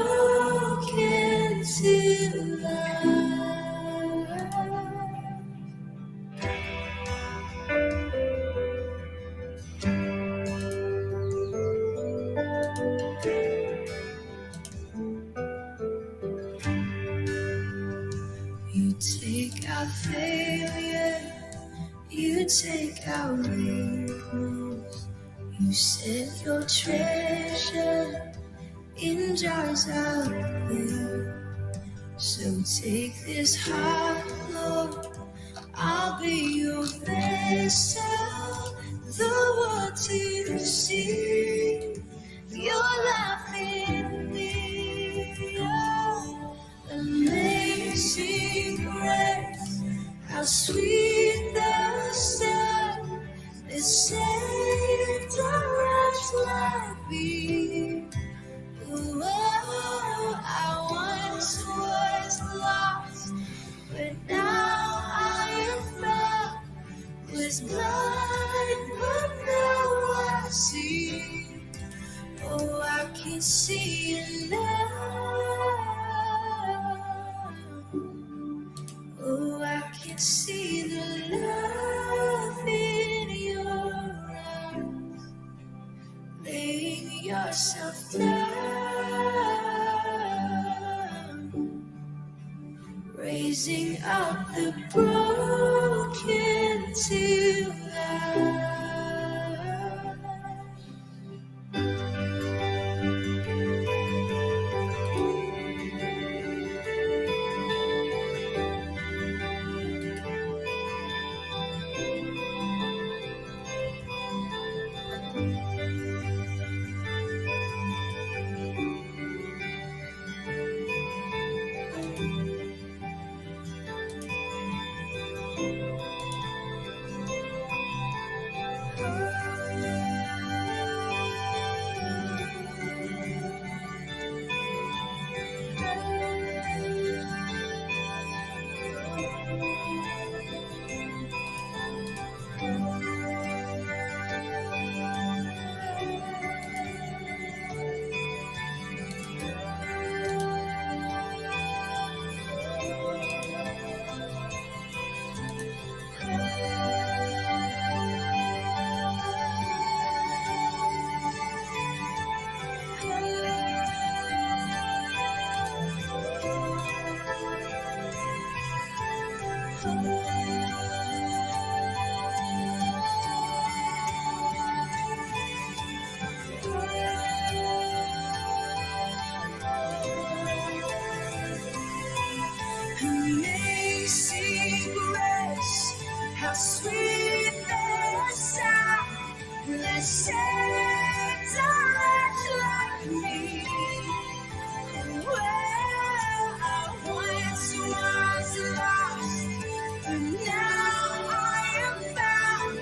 broken to life. You take out failure, you take out weakness. You set your treasure in jars out there. So take this heart, Lord, I'll be your vessel. The world to see your life in me. Oh, amazing grace, how sweet the sound that saved a wretch like me. Oh, I once was lost, but now I am found. Was blind, but now I see. Oh, I can see it now. Oh, I can see the love in your eyes. Laying yourself down, raising up the broken to life. Amazing grace, how sweet the sound that saved a wretch like me. Well, I once was lost, but now I am found.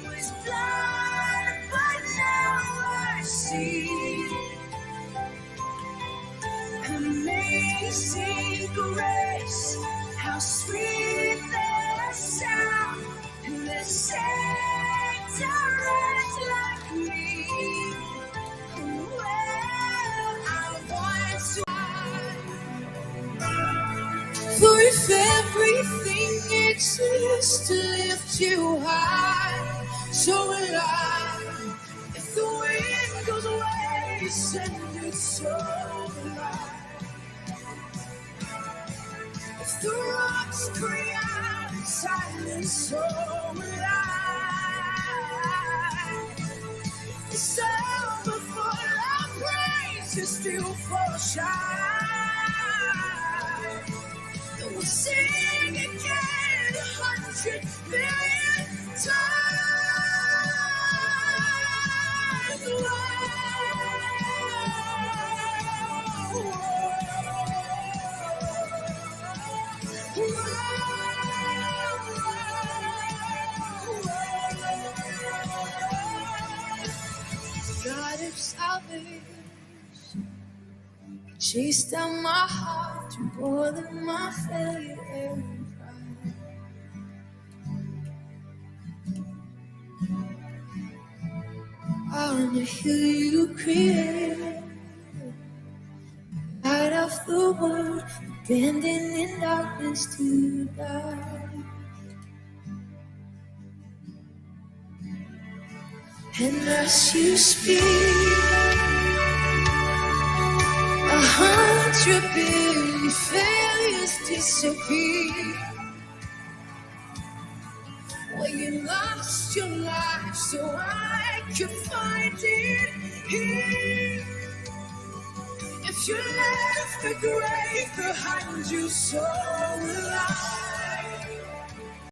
Was blind, but now I see. Amazing grace, how sweet the sound that saved a wretch like me. Well, I once was, for if everything exists to lift you high, so will I. If the wind goes away, send it so will I. If the rocks cry out in silence, so will I. The sound before our praise is still fall shy. And we'll sing again 100 million times. God of salvation, chase down my heart more than my failure and pride. On the hill you created, of the world, abandoned in darkness to die. And as you speak, 100 billion failures disappear. Well, you lost your life so I could find it here. If you left the grave behind you, so will I.